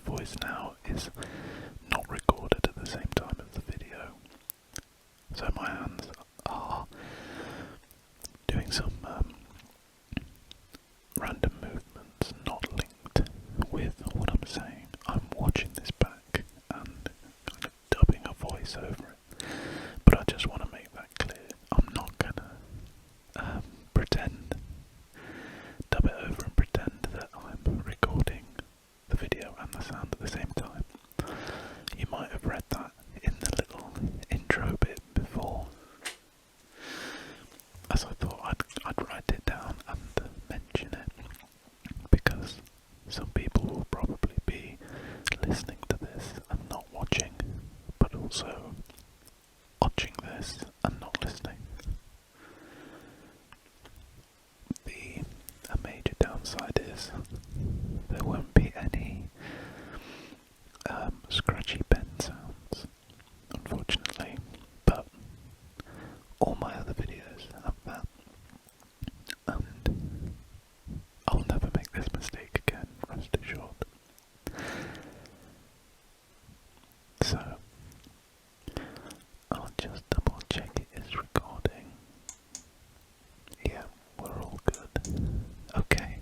voice now is not recorded at the same time as the video. So my hands are doing some random movements not linked with what I'm saying. I'm watching this back and kind of dubbing a voice over it. But I just want to make that clear. I'm not gonna dub it over and pretend that I'm recording the video and the sound at the same time. You might have read that in the little intro bit before, as I thought I'd write it down and mention it, because some people will probably be listening to this and not watching, but also watching this and not listening. A major downside is there won't be any scratchy pen sounds, unfortunately, but all my other videos have that, and I'll never make this mistake again, rest assured. So, I'll just double check it is recording. Yeah, we're all good. Okay.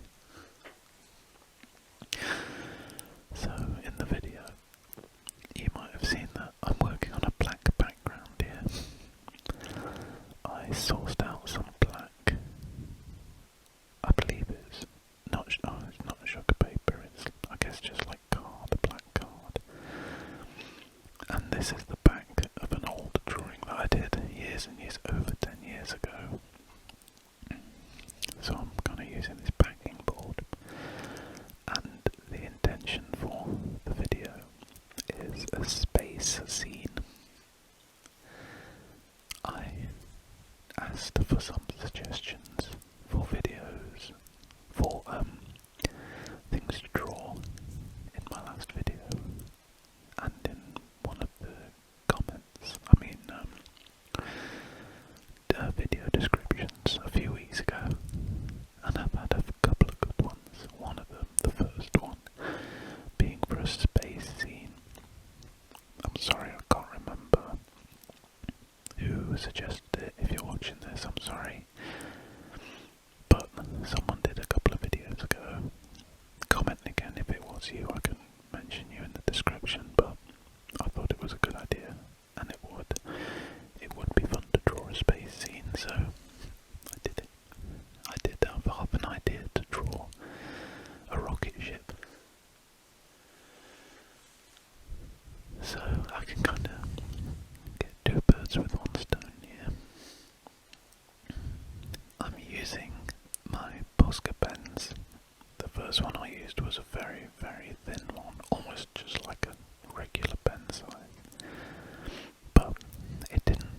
So, in the video, you might have seen that I'm working on a black background here. I sourced out some black, I believe it's not sugar paper, it's I guess just like black card. And this is the back of an old drawing that I did years and years, over 10 years ago. So I'm kind of using this backing board, and the intention for the video is a space scene. I asked for some suggestions for videos, for things to draw in my last video, and in one of the comments, video descriptions a few weeks ago, and I've had a couple of good ones. One of them, the first one, being for a space scene. I'm sorry, I can't remember who suggested it. If you're watching this, I'm sorry, but someone did a couple of videos ago. Comment again if it was you, I can mention you in the description, but I thought it was a good idea, and it would be fun to draw a space scene, so I did it. I did have an idea to draw a rocket ship, so I can kind of get two birds with one stone here. I'm using my Posca pens. The first one I used was a very, very thin one, almost just like a regular pen size, but it didn't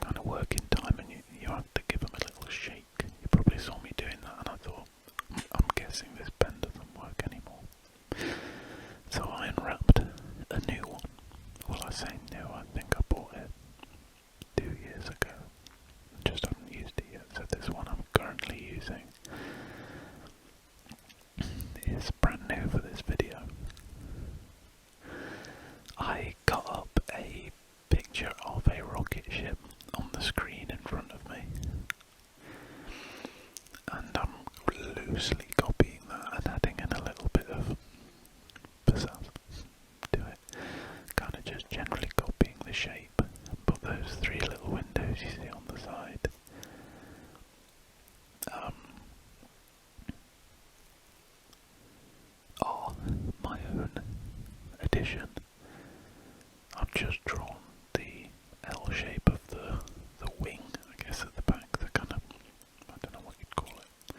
kind of work in time, and you have to give them a little shake. You probably saw me doing that, and I thought, I'm guessing this pen doesn't work anymore. So I unwrapped a new one. Well, I say new, I think I bought it 2 years ago. Just haven't used it yet, so this one I'm currently using is brand new for this video. I got up a picture of a rocket ship on the screen in front of me, and I'm loosely copying that and adding in a little bit of pensounds to it, kind of just generally copying the shape, but those three little windows you see on the side, are my own addition. I've just drawn the L shape of the wing, I guess, at the back, the kind of, I don't know what you'd call it.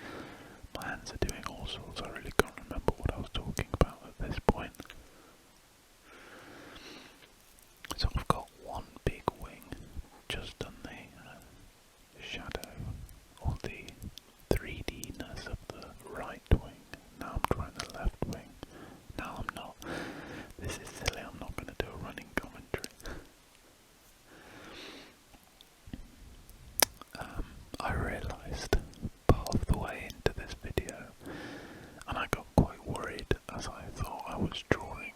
My hands are doing all sorts, I really can't remember what I was talking about at this point. So I've got one big wing, just done the shadow, or the 3D-ness of the right wing. Now I'm drawing the left wing. Now I'm not. This is silly, I'm not going to do a running commentary. I realised part of the way into this video, and I got quite worried as I thought I was drawing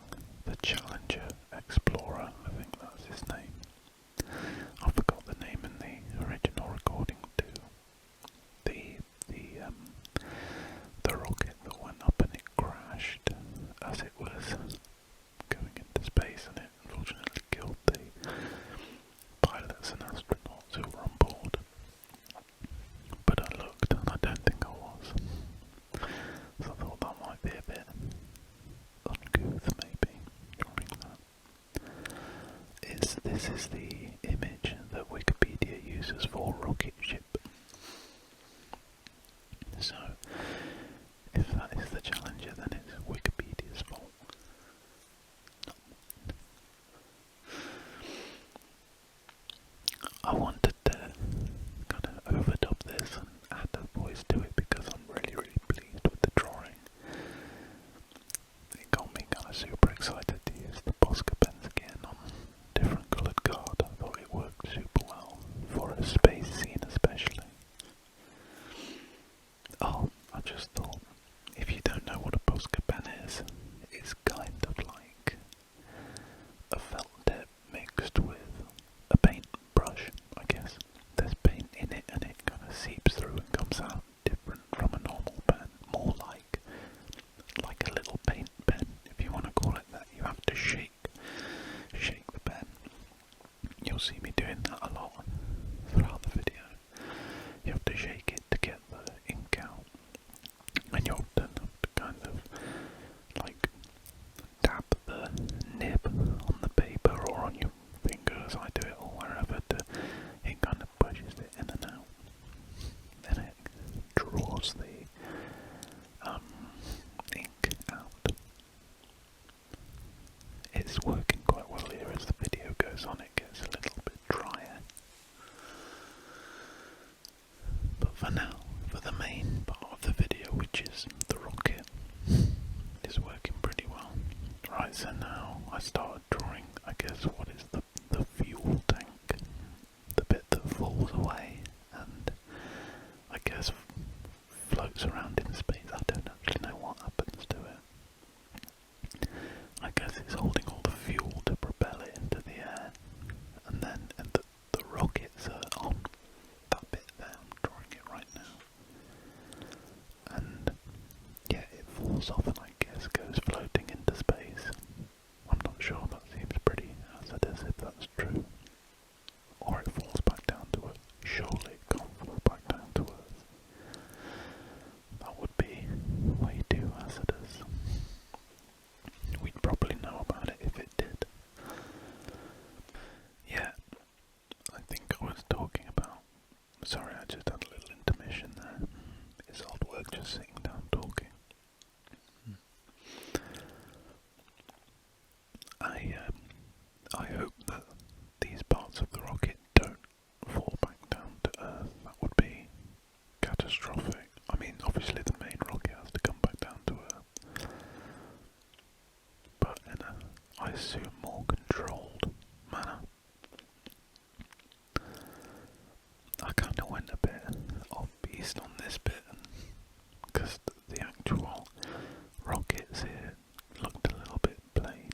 this is the image that Wikipedia uses for rocket ship. So, if that is the Challenger, then it's Wikipedia's fault. I wanted to kind of overdub this and add a voice to it because I'm really, really pleased with the drawing. It got me kind of super excited to use the Posca pens again on different coloured card. I thought it worked super well for a space scene especially. Oh, I just thought, if you don't know what a Posca pen is, it's kind of like a felt tip mixed with a paintbrush, I guess. There's paint in it and it kind of seeps through and comes out different from a normal pen. More like a little paint pen, if you want to call it that. You have to shake the pen. You'll see me doing that a lot throughout the video. You have to shake it to get the ink out, and you often have to kind of like tap the nib on the paper or on your fingers. I do it or wherever it kind of pushes it in and out. Then it draws the ink out. It's working quite well here. As the video goes on, it gets a little bit drier. But for now, for the main part of the video, which is the rocket, is working pretty well. Right, so now I started drawing, I guess, what is the fuel tank, the bit that falls away and I guess floats around in space. I don't actually know what happens to it. I guess it's holding all the fuel to propel it into the air, and then the rockets are on that bit there. I'm drawing it right now, and yeah, it falls off and I guess goes floating into space. I'm not sure, that seems pretty hazardous if that's true. Or it falls back down to Earth. Surely it can't fall back down to Earth. That would be way too hazardous. We'd probably know about it if it did. Yeah, I think I was talking about... Sorry, I just had a little intermission there. It's odd work just sitting down talking. I hope that these parts of the rocket don't fall back down to Earth. That would be catastrophic. I mean, obviously the main rocket has to come back down to Earth, but in a, I assume, more controlled manner. I kind of went a bit off-piste on this bit, because the actual rockets here looked a little bit plain,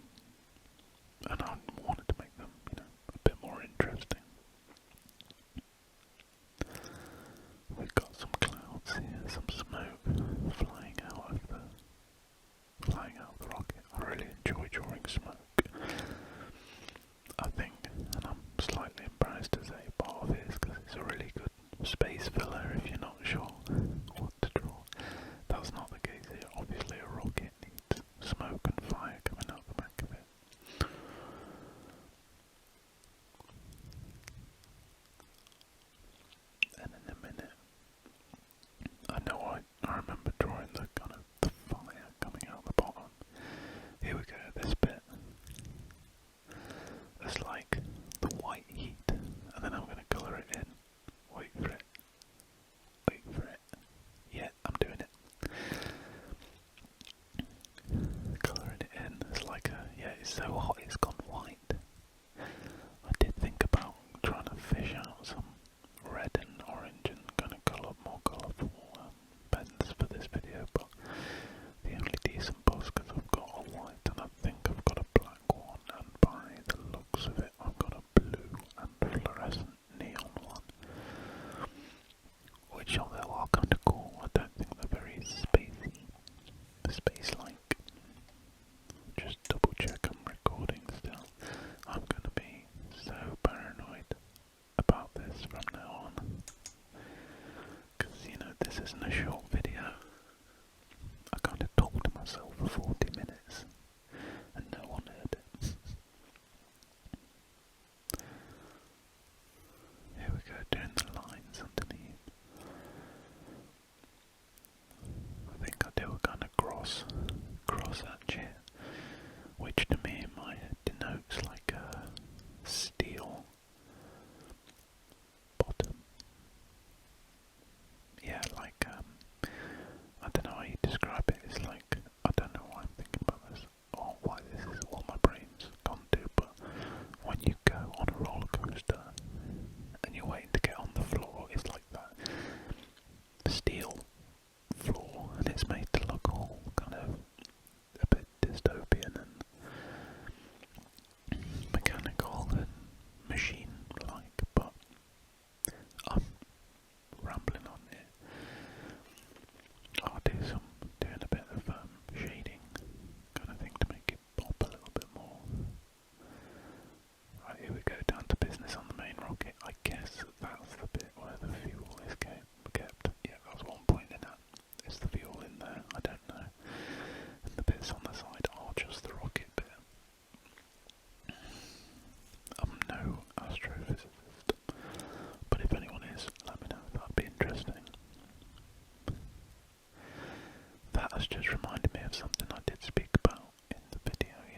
and I wanted to make them, a bit more interesting. We've got some clouds here, some smoke flying out of the rocket. I really enjoy drawing smoke. I think, and I'm slightly embarrassed to say part of it is because it's a really good space filler if you're not sure what to draw. That's not the case here. Obviously a rocket needs smoke and fire coming out the back of it. And in a minute, I know I remember drawing the kind of the fire coming out the bottom. Here we go, this bit. It's like the white heat, and then I'm going to colour it in. Wait for it. Yeah, I'm doing it. Colouring it in. It's like it's so hot it's gone white. I did think about trying to fish out some red and orange and kind of more colourful pens for this video, but the only decent Poscas I've got are white, and I think I've got a black one, and by the looks of it I've got a blue and fluorescent neon one, which although are kind of cool, I don't think they're very spacey, space-like. Just double check I'm recording.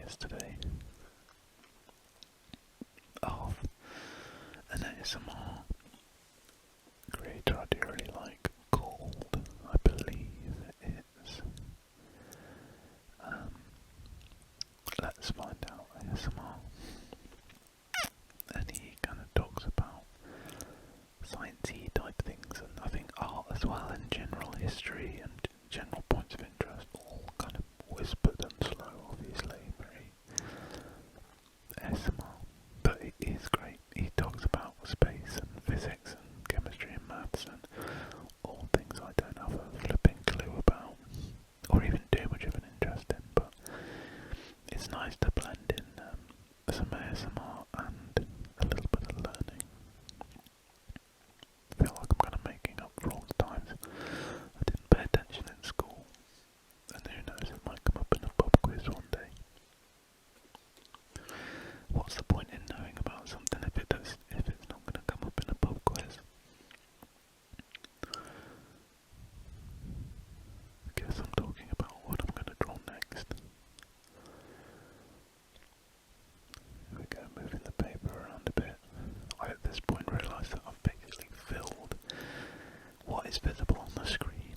yesterday of an ASMR creator I do really like called, I believe it's, let's find out, ASMR, and he kind of talks about sciencey type things, and I think art as well, and general history and general points of interest, all kind of whispered and slow, obviously, very ASMR, but it is great. He talks about space and physics and chemistry and maths and all things I don't have a flipping clue about, or even too much of an interest in, but it's nice to blend in some ASMR and a little bit of learning. I feel like I'm kind of making up for all the times I didn't pay attention in school, and who knows, it might come up in a pub quiz one day. What's the point in knowing about something if it's not going to come up in a pub quiz? I guess I'm talking about what I'm going to draw next. Here we go, moving the paper around a bit. I at this point realise that I've basically filled what is visible on the screen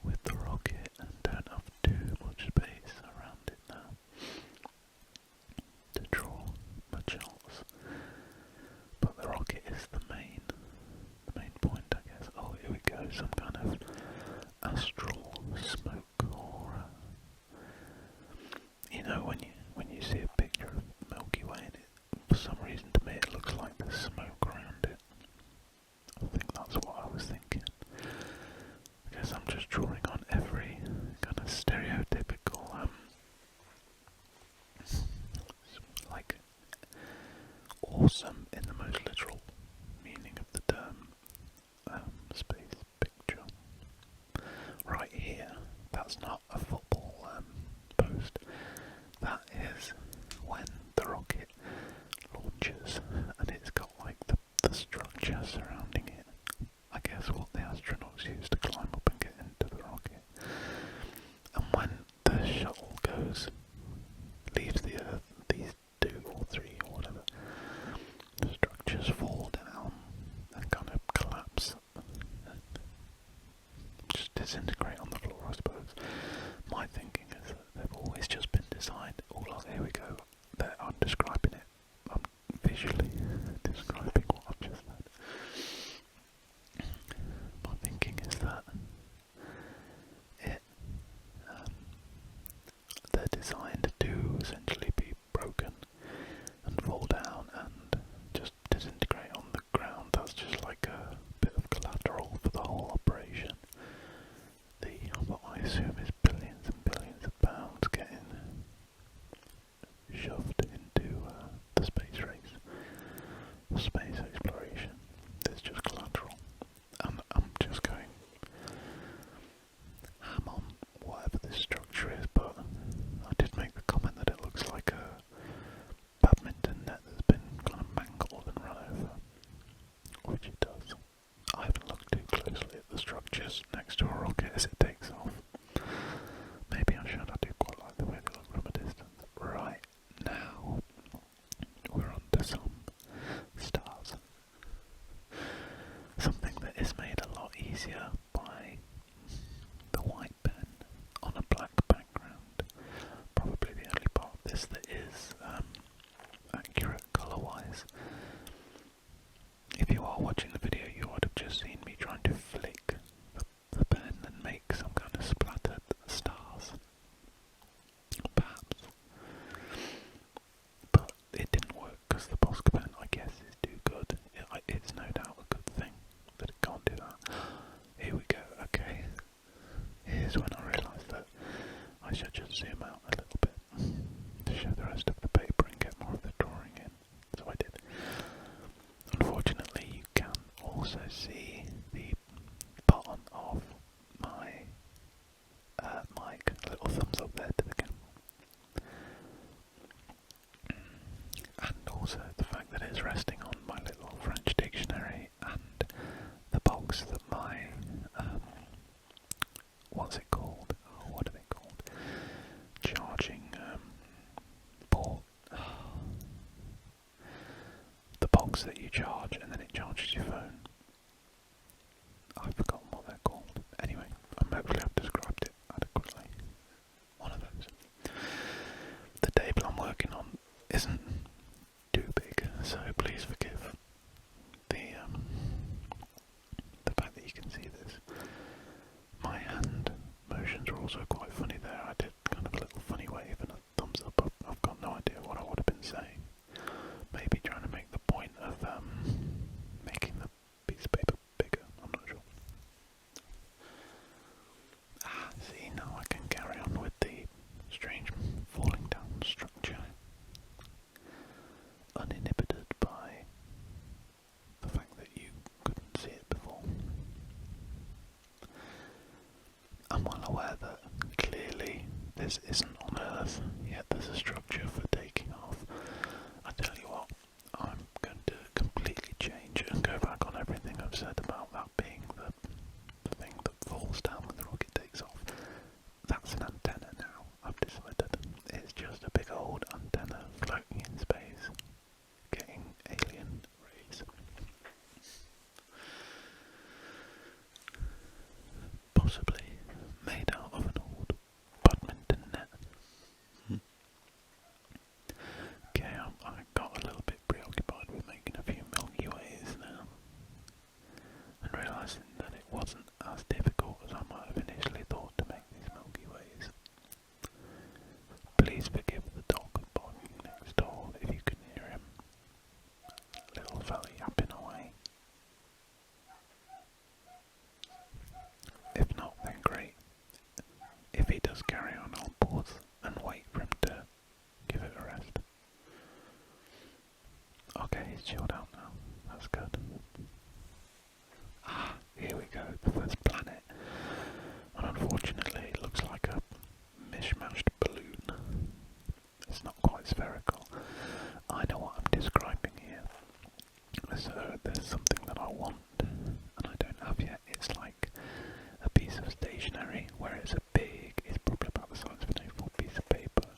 with the rocket and don't have too much space around it now to draw much else. But the rocket is the main point, I guess. Oh, here we go, some kind of astral smoke, or you know, when you see a picture of Milky Way, and for some reason to me it looks like there's smoke around it. I think that's what I was thinking. I guess I'm just drawing on every kind of stereotypical, like, awesome in the most literal meaning of the term, space picture. Right here, that's not a football post. That is when the rocket launches, and it's got like the structure surrounding it. I guess what the astronauts use to climb up and get into the rocket. And when the shuttle leaves the Earth, these 2 or 3 or whatever, the structures fall down and kind of collapse and just disintegrate on the floor, I suppose. My thinking is that they've always just been designed, here we go, there, I'm describing it, I'm visually describing what I've just said. My thinking is that they're designed to essentially be broken and fall down and just disintegrate on the ground. That's just like a bit of collateral for the whole operation. What I assume is billions and billions of pounds getting shoved into the space race, space exploration. It's just collateral. And I'm just going ham on whatever this structure is, but I did make the comment that it looks like a badminton net that's been kind of mangled and run over, which it does. I haven't looked too closely at the structures next to a rocket as it takes off. Maybe I should. I do quite like the way they look from a distance. Right, now we're on to some stars. Something that is made a lot easier by the white pen on a black background. Probably the only part of this that is accurate colour-wise. If you are watching the video, you would have just seen me trying to flick the pen and make some kind of splattered stars. Perhaps. But it didn't work because the Posca pen, I guess, is too good. It's no doubt a good thing that it can't do that. Here we go, okay. Here's when I realised that I should just zoom out a little bit to show the rest of the paper and get more of the drawing in. So I did. Unfortunately, you can also see the bottom of my mic, a little thumbs up there to the camera. And also the fact that it's resting on my little French dictionary and the box that my, what's it called? Oh, what are they called? Charging box that you charge and then it charges your phone. I've forgotten what they're called. Anyway, hopefully I've described it adequately. One of those. The table I'm working on isn't too big, so please forgive the fact that you can see this. My hand motions are also quite funny there. I did kind of a little funny wave and a thumbs up. I've got no idea what I would have been saying. Maybe trying to make the point of making the piece of paper bigger. I'm not sure. See, now I can carry on with the strange falling down structure, uninhibited by the fact that you couldn't see it before. I'm well aware that clearly this isn't on Earth, yet there's a structure for taking off. I tell you what, I'm going to completely change and go back on everything I've said about that being the thing that falls down when the rocket takes off. That's an antenna now, I've decided. It's just a big old antenna floating in space, getting alien rays. Possibly made out of an old badminton net. Okay, I got a little bit preoccupied with making a few Milky Ways now, and realising that it wasn't as difficult as I might have initially thought to make these Milky Ways. Please forgive the dog barking next door if you can hear him. Little fella yapping away. If not, then great. If he does carry on, I'll pause and wait for him to give it a rest. Okay, he's chilled out now. That's good. Here we go, the first planet. And unfortunately, it looks like a mishmashed balloon. It's not quite spherical. I know what I'm describing here. So there's something that I want, and I don't have yet. It's like a piece of stationery, where it's it's probably about the size of an A4 piece of paper,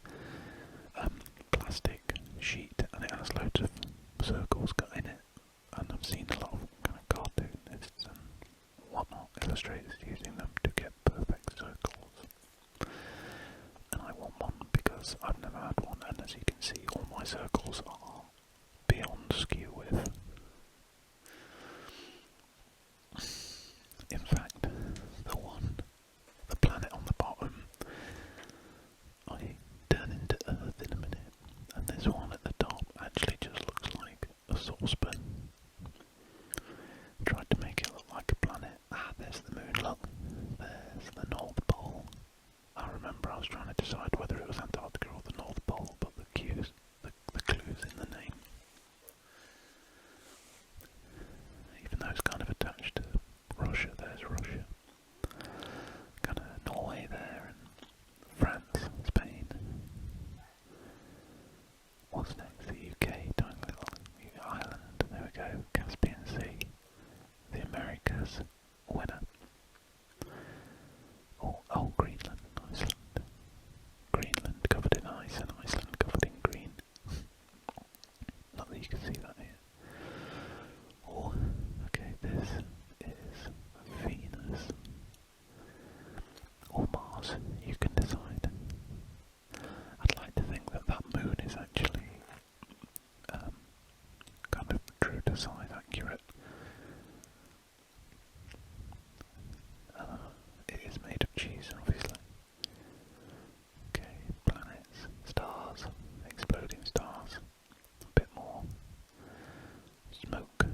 plastic sheet, and it has loads of circles cut in it. And I've seen a lot of kind of cartoonists and whatnot, illustrators using them to get perfect circles. And I want one because I've never had one, and as you can see, all my circles are beyond skew with. In fact, the planet on the bottom, I turn into Earth in a minute, and this one at the top actually just looks like a saucepan. Tried to make it look like a planet. There's the moon, look. There's the North Pole. I remember I was trying to decide whether it was Antarctica or the North Pole, but the clue's in the name. Even though it's kind of attached to Russia, there's Russia. Kind of Norway there, and France, Spain. What's next? The UK, tiny little island. There we go. Caspian Sea. The Americas. Winner. Oh, Greenland, Iceland. Greenland covered in ice and Iceland covered in green. Not that you can see that here. Oh, okay, this is Venus. Or Mars, you can decide. I'd like to think that that moon is actually kind of true to size accurate. It is made of cheese, obviously. Okay, planets, stars, exploding stars. A bit more smoke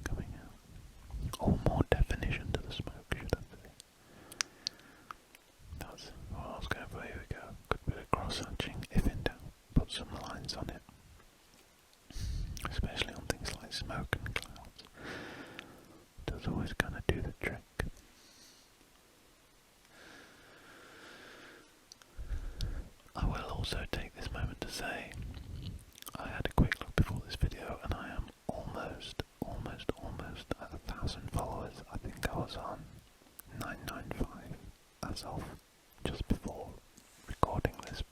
coming out. Or more definition to the smoke, should I say. That's what I was going for. Here we go. Good bit of cross-hatching. If in doubt, put some lines on it. Especially on things like smoke and clouds. Does always kind of do the trick. I will also take this moment to say I had a quick look before this video and I am almost at 1,000 followers. I think I was on 995 as of just before recording this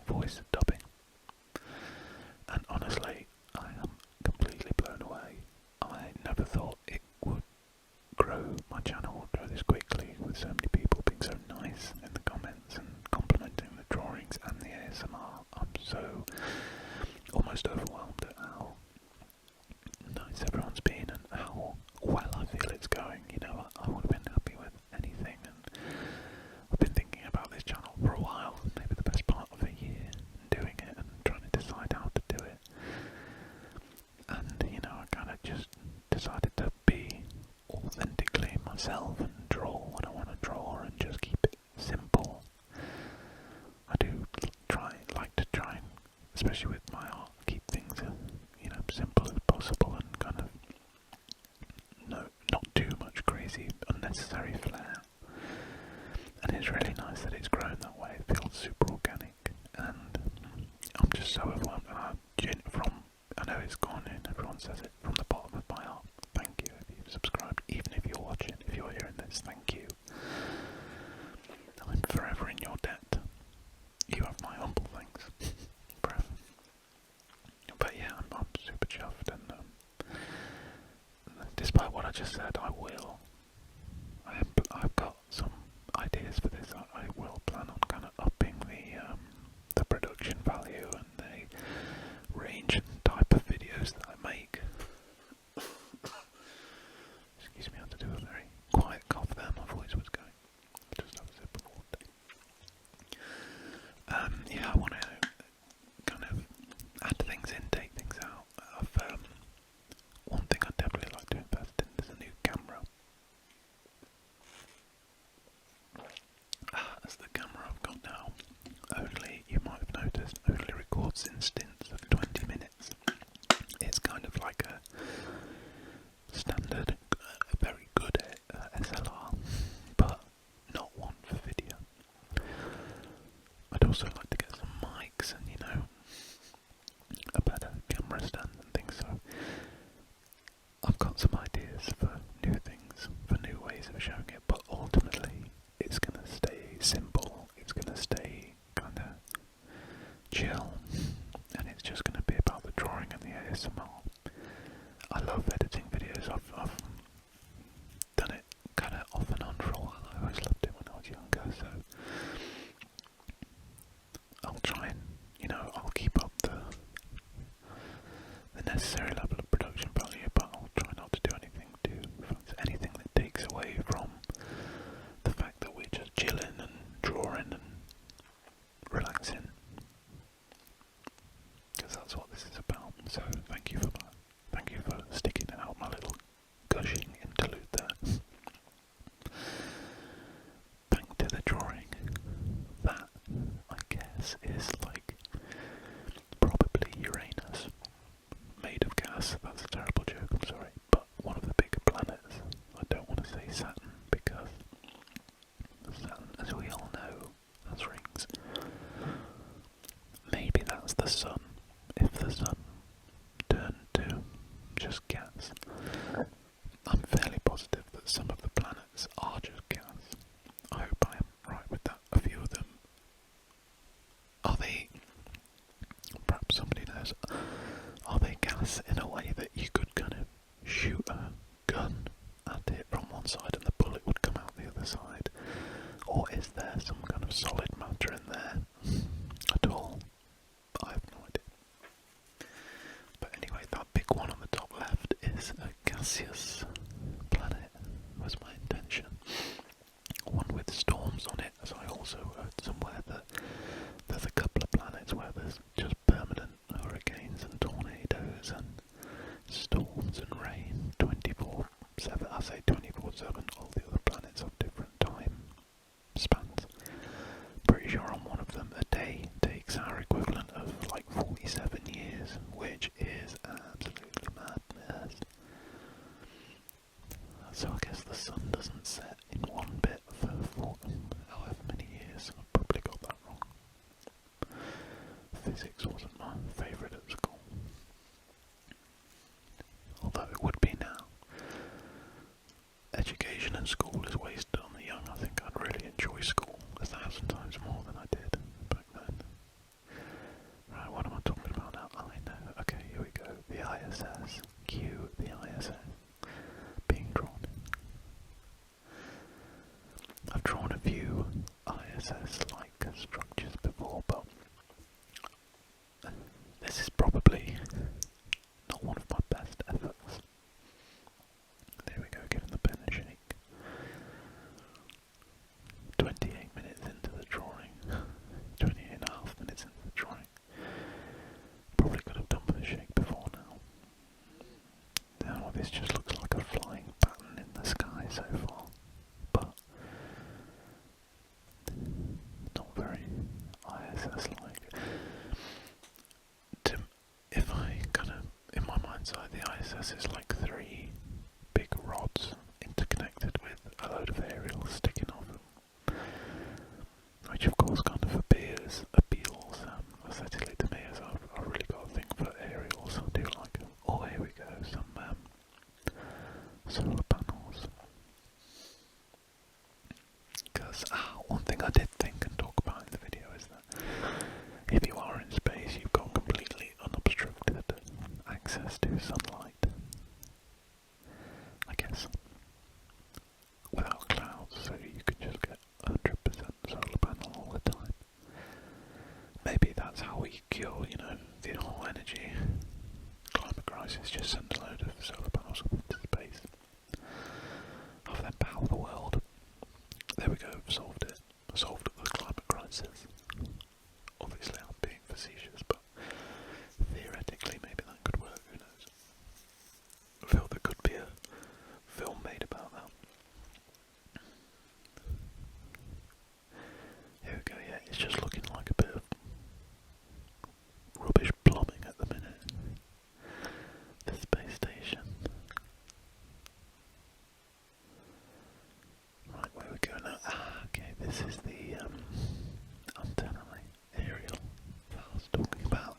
voice dubbing. And honestly, I am almost overwhelmed at how nice everyone's been and how well I feel it's going. You know, I would have been happy with anything, and I've been thinking about this channel for a while, maybe the best part of a year, doing it and trying to decide how to do it. And, you know, I kind of just decided to be authentically myself and draw what I want to draw and just keep it simple. I do like to try and, especially with my art, keep things as, you know, simple as possible and kind of not too much crazy, unnecessary flair. And it's really nice that it's grown that way. It feels super organic, and I'm just so overwhelmed. I know it's gone in, everyone says it, from the bottom of my heart. Thank you if you've subscribed, even if you're watching, if you're hearing this, thank you. I'm forever in your debt. You have my humble thanks. Forever. But yeah, I'm super chuffed, and despite what I just said, I've got some ideas for this. I will plan on kind of upping the production value and the range and type of videos that I make. Excuse me, I had to do a very quiet cough there. My voice was going. Just have a sip of water. Yeah, I want to kind of add things in, take things out. One thing I'd definitely like to invest in is a new camera. As the camera I've got now you might have noticed, only records in stints of 20 minutes. It's kind of like a standard, very good SLR, but not one for video. I'd also like to get some mics and, you know, a better camera stand and things, so I've got some ideas for new things, for new ways of showing it, but ultimately it's going to stay simple, it's going to stay kind of chill, and it's just going to be about the drawing and the ASMR. I love editing videos. I've done it kind of off and on for a while. I always loved it when I was younger, so I'll try and, you know, I'll keep up the necessary level of production value, but I'll try not to do anything that takes away from the fact that we're just chilling and drawing and relaxing, because that's what this is about. So thank you for that. Thank you for sticking it out, my little gushing interlude there. Back to the drawing. That, I guess, is like probably Uranus, made of gas. That's a terrible joke, I'm sorry, but one of the bigger planets. I don't want to say Saturn, because Saturn, as we all know, has rings. Maybe that's the sun, if the sun turned to just gas. I'm fairly positive that some of the planets are just gas. I hope I am right with that. A few of them, are they, perhaps somebody knows, are they gas in a way that you could kind of shoot a gun at it from one side and the bullet would come out the other side? Or is there some kind of solid matter in there at all? I have no idea. But anyway, that big one on the top left is a gaseous planet, was my intention. One with storms on it, as I also heard somewhere that there's a couple of planets where there's just permanent hurricanes and tornadoes and storms and rain 24/7. I say 24/7, all the other planets have different time spans. Pretty sure on one of them a day takes our equivalent of like 47 years, which is absolutely madness. So I guess the sun doesn't set in one bit for however many years. I've probably got that wrong. Physics wasn't my favourite at school, although it would be now. Education and school is wasted on the young. I think I'd really enjoy school 1,000 times more than I did back then. Right, what am I talking about now? I know. Okay, here we go. The ISS. Cue the ISS being drawn. I've drawn a few ISS-like structures before, but this is probably if I kind of, in my mind's eye, the ISS is like 3 big rods interconnected with a load of aerials sticking off them, which of course kind of appeals aesthetically to me, as I've really got a thing for aerials. I do like them. Oh, here we go, some solar panels. Because one thing I did think and talk about in the video is that if you are in space, you've got completely unobstructed access to sunlight. I guess without clouds, so you could just get 100% solar panel all the time. Maybe that's how we cure, the whole energy climate crisis. Just send a load of solar panels up into space. Have them power the world. There we go, solved it. Solved the climate crisis. Obviously I'm being facetious, but theoretically maybe that could work, who knows. I feel there could be a film made about that. Here we go, yeah, it's just looking like a bit of rubbish plumbing at the minute. The space station. Right, where we go now? Okay, this is the antenna aerial that I was talking about.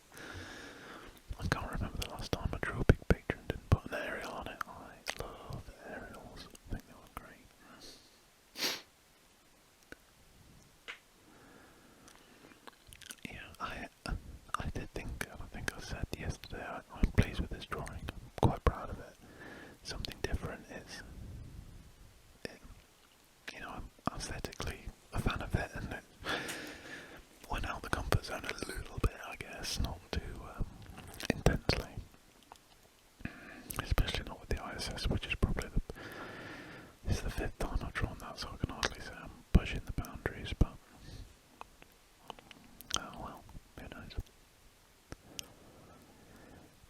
I can't remember the last time I drew a big picture and didn't put an aerial on it. I love aerials. I think they look great. Yeah, I did think, and I think I said yesterday, I'm pleased with this drawing. I'm quite proud of it. Something different is, I'm aesthetically a fan of it, and it went out the comfort zone a little bit, I guess, not too intensely. Especially not with the ISS, which is probably it's the 5th time I've drawn that, so I can hardly say I'm pushing the boundaries, but oh well, who knows.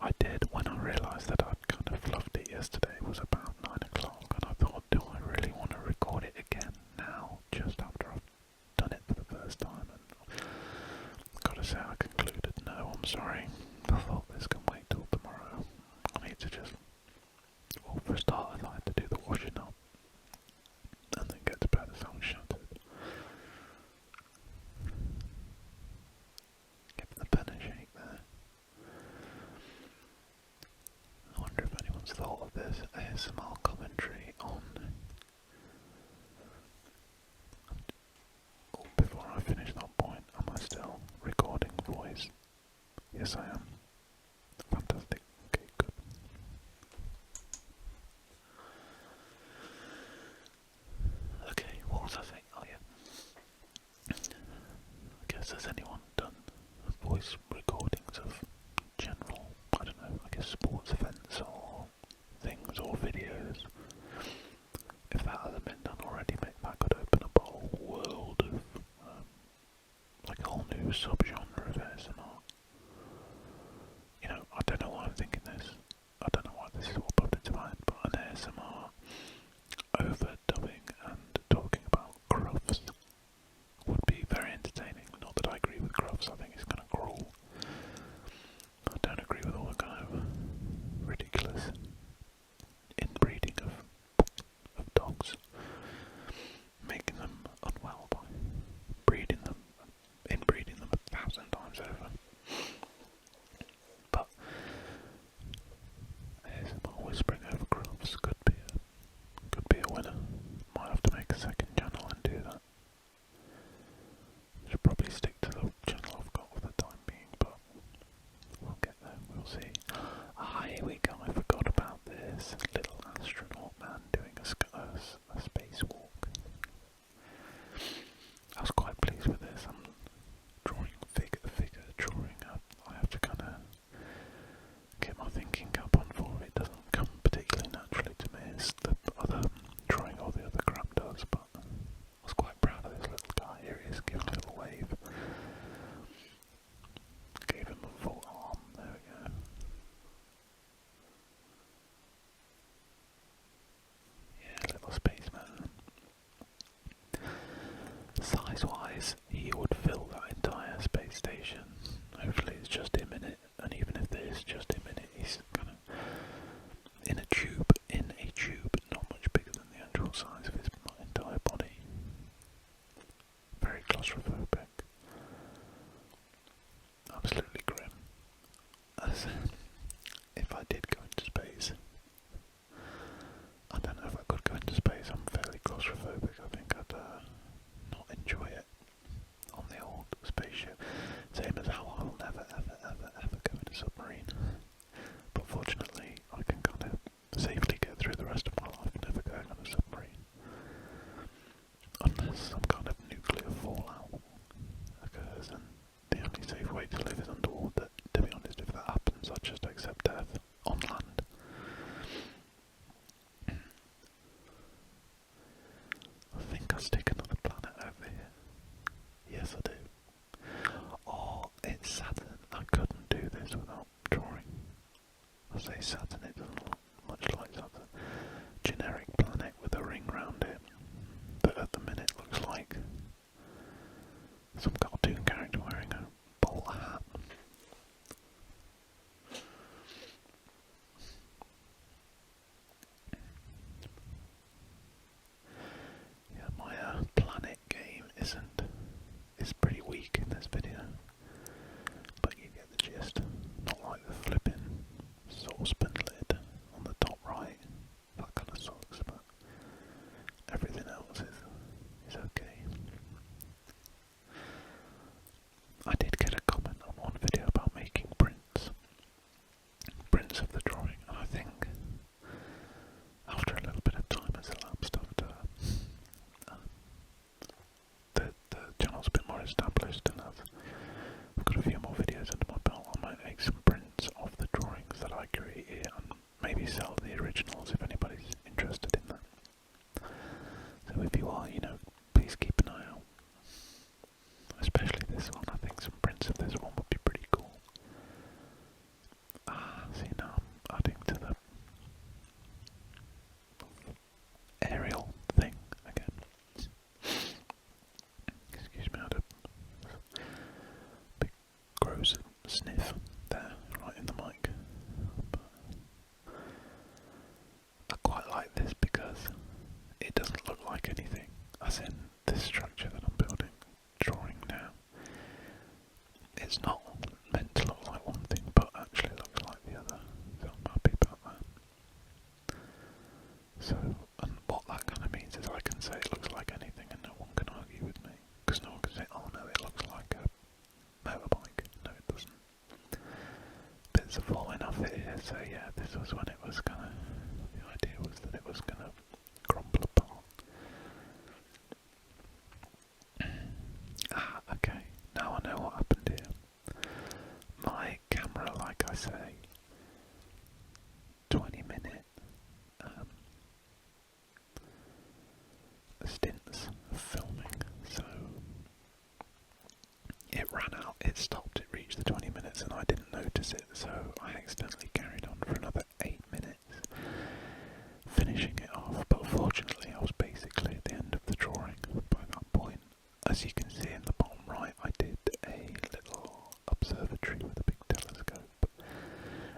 I did, when I realised that I'd kind of fluffed it yesterday, it was about 9 o'clock, and I thought, do I really want to record it again now, just after I've done it for the first time? And I've got to say, I concluded, no, I'm sorry, I thought this can wait till tomorrow. I need to just, well, for a start, I had to do the washing up, and then get to bed as I was shattered. Give the pen a shake there. I wonder if anyone's thought of this ASMR commentary on... Oh, before I finish that point, am I still recording voice? Yes, I am. Fantastic. Okay, good. Okay, what was I saying? Oh yeah. I guess, has anyone done voice recordings of general, I don't know, I guess sports events or things or videos? If that hasn't been done already, maybe that could open up a whole world of, like a whole new subgenre of ASMR. submarine. But fortunately, I can kind of safely get through the rest of my life never going on a submarine. Unless some kind of nuclear fallout occurs, and the only safe way to live is underwater. To be honest, if that happens, I'd just accept death on land. I think I stick another planet over here. Yes, I do. Oh, it's Saturn. I couldn't do this without drawing. I say Saturn, it doesn't look much like Saturn. Generic planet with a ring round it, but at the minute looks like some cartoon character wearing a bowler hat. Yeah, my planet game is pretty weak in this video, but you get the gist. Not like the flipping saucepan lid on the top right. That kind of sucks, but everything else is okay. I did get a comment on one video about making prints of the drawing, and I think after a little bit of time has elapsed, after the channel's a bit more established and I've got a few more videos under my belt, I might make some prints of the drawings that I create and maybe sell the originals if anybody's interested in that. So if you are, please keep an eye out. Especially this one, I think some prints of this one would be pretty cool. See, now I'm adding to the aerial thing again. Excuse me, I had a big gross sniff there, right in the mic. But I quite like this because it doesn't look like anything, as in this structure that I'm building, drawing now. It's not meant to look like one thing, but actually looks like the other, so I'm happy about that. So, and what that kind of means is I can say it looks like anything and no one can argue with me, because no one can say, oh no, it looks like a motorbike. No, it doesn't. Bits are falling off it here, so yeah, this was when it was gonna, the idea was that it was gonna crumble apart. Okay, now I know what happened here. My camera, like I say, 20-minute stints of filming, so it ran out, it stopped, it reached the 20 minutes and I didn't notice it, so I accidentally carried on for another 8 minutes, finishing it off, but fortunately I was basically at the end of the drawing by that point. As you can see in the bottom right, I did a little observatory with a big telescope,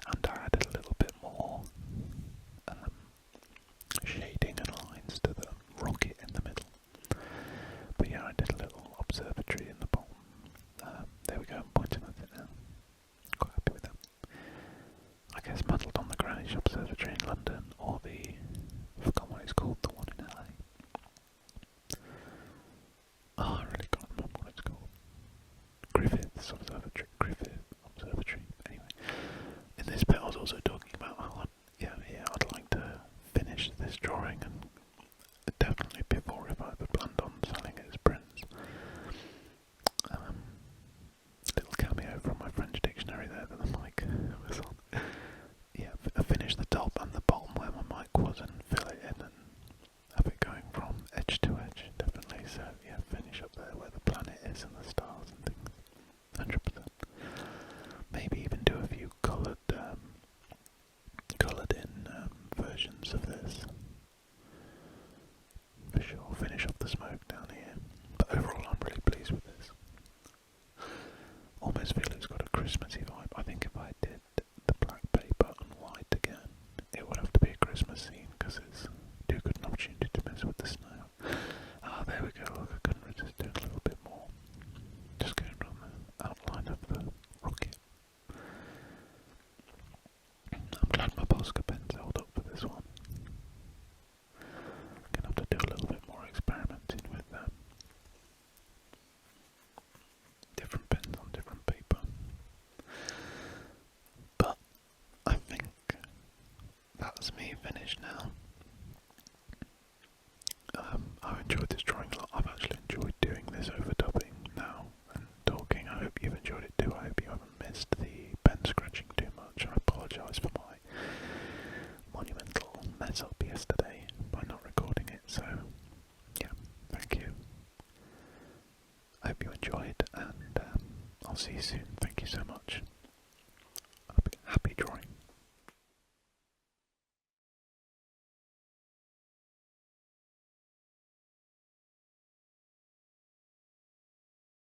and I added a little bit more shading and lines to the rocket in the middle. But yeah, I did a little observatory in the bottom. There we go, I'm pointing at it now. Quite happy with that. I guess modelled on the Greenwich Observatory in London, or I forgot what it's called, the one in LA. Oh, I really can't remember what it's called. Griffith's Observatory. Anyway, in this bit I was also talking about how I'd like to finish this drawing, and definitely before if I ever planned on selling it as prints. Little cameo from my French dictionary there that the mic was on. Yeah, I finished the top and the bottom where that's me finished now. I've enjoyed this drawing a lot. I've actually enjoyed doing this overdubbing now and talking. I hope you've enjoyed it too. I hope you haven't missed the pen scratching too much. I apologise for my monumental mess up yesterday by not recording it, so yeah, thank you. I hope you enjoyed, and I'll see you soon. Thank you so much.